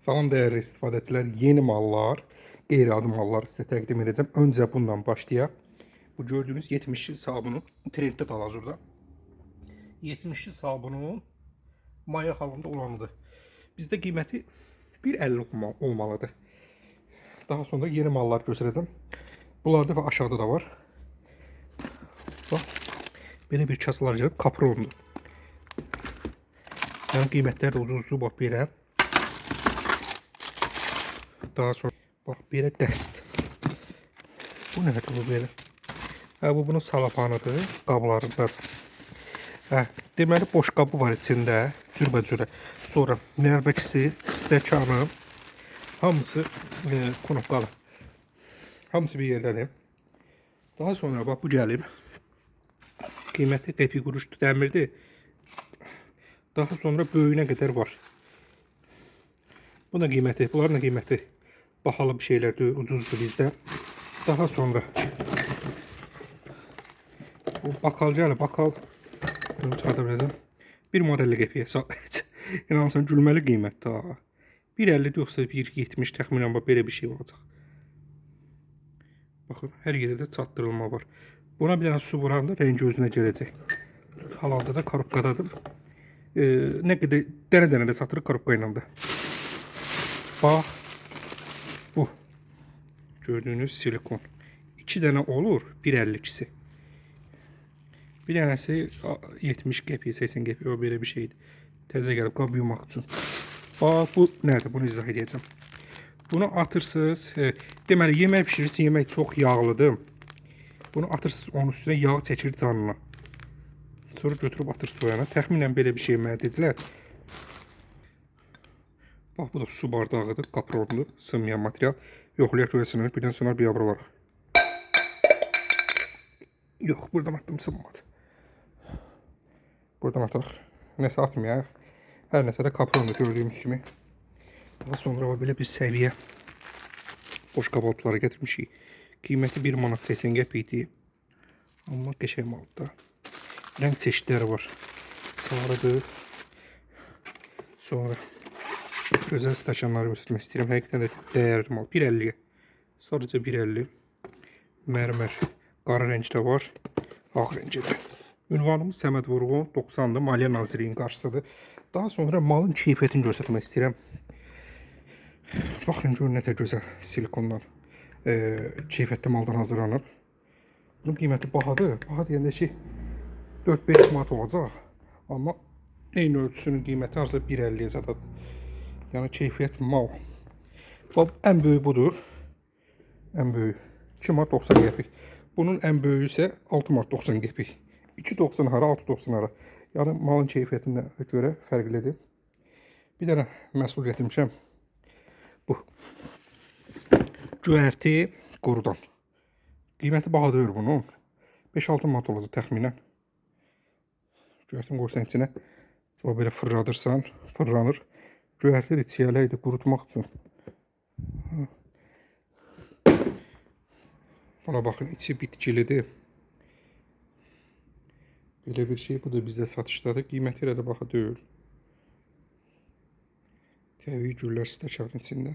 Salam dəyərli istifadəçilər, yeni mallar, qeyri-adi mallar sizə təqdim edəcəm. Öncə bundan başlayaq. Bu gördüyünüz 70'li sabunu trenddə hal-hazırda. 70'li sabunun maya halında olanıdır. Bizdə qiyməti 1.50 olmalıdır. Daha sonra yeni mallar göstərəcəm. Bunlarda və aşağıda da var. Bax, belə bir kasalar gəlib, kaprondur. Yəni qiymətlər də ucuzdur, bax belə. Daha sonra bak belə dəst. Bu nədir bu belə? Bu bunun salafanıdır, qablarındadır. Deməli boş qabı var içində, cürbəcürə. Sonra nərbəkisi, stəkanı, hamısı konopqalı. Hamısı bir yerdədir. Daha sonra bak bu gəlib. Qiyməti qəpik quruşdur, dəmirdir. Daha sonra böyüyünə qədər var. Bu da qiyməti, bunların da qiyməti bahalı bir şeylerdir, ucuzdur bizdə. Daha sonra bu bakal gəlir, bakal. Bunu çıxarda biləcəm. Bir modelli qəpiyə sadəcə. İnanırsan gülməli qiymətdir ha. 1.50 yoxsa 1.70 təxminən belə bir şey olacaq. Baxın, hər yerdə çatdırılma var. Buna bir dənə su vuranda rəngi özünə gələcək. Hal-hazırda korobkadadır. Nə qədər dənə-dənə də satırıq korobka ilə də. Bax, bu gördüyünüz silikon. 2 dənə olur, 1.52'si. Bir dənəsi 70 qəpik, 80 qəpik, o belə bir şeydir. Təzə gəlib qab yumaq üçün. Bax, bu nədir? Bunu izah edəcəm. Bunu atırsınız. Deməli, yemək pişirirsiniz, yemək çox yağlıdır. Bunu atırsınız, onun üstünə yağ çəkir canına. Sonra götürüb atırsınız soyana. Təxminən belə bir şey mənə dedilər. Bax, bu da su bardağıdır, kapronlu, sınmayan material. Yoxlayaq görəsiniz, birdən sonra bir abra var. Yox, buradan atdım, sınmadı. Buradan ataq. Nəsə atmayaq. Hər nəsə də kapronlu gördüyümüz kimi. Daha sonra belə bir səviyyə boş qabaltıları gətirmişik. Qiyməti 1 manat 80 qəpikdir. Amma qəşəng maldır. Rəng çeşidləri var. Sarıdır. Sonra gözəl stəkanları göstərmək istəyirəm. Həqiqətən də dəyərli mal. 1.50'ye. Sadəcə 1.50. Mərmər. Qara rəngdə var. Ağ rəngdə. Ünvanımız Səməd Vurğun 90'dır. Maliyyə Nazirliyinin qarşısıdır. Daha sonra malın keyfiyyətini göstərmək istəyirəm. Baxın görün nə gözəl silikondan keyfiyyətli maldan hazırlanıb. Bunun qiyməti bahadır. Baha deyəndə ki 4-5 manat olacaq. Amma eyni ölçüsünün qiyməti artıq 1.50'ye zadadır. Yəni keyfiyyət mal. Bax, ən böyük budur. Ən böyük 2 manat 90 qəpik. Bunun ən böyüyü isə 6 manat 90 qəpik. 2.90 hara, 6.90 hara. Yəni malın keyfiyyətinə görə fərqlidir. Bir dənə məhsul gətirmişəm. Bu. Göyərti qurudan. Qiyməti baha deyil bunun. 5-6 manat olacaq təxminən. Göyərtini qoysan içinə. Belə fırladırsan, fırlanır. Göyərti də çiyələkdir qurutmaq üçün. Buna baxın, içi bitkilidir. Belə bir şey, bu da bizdə satışdadır. Qiyməti ilə də baxa deyil. Təbii güllər stəkanın içində.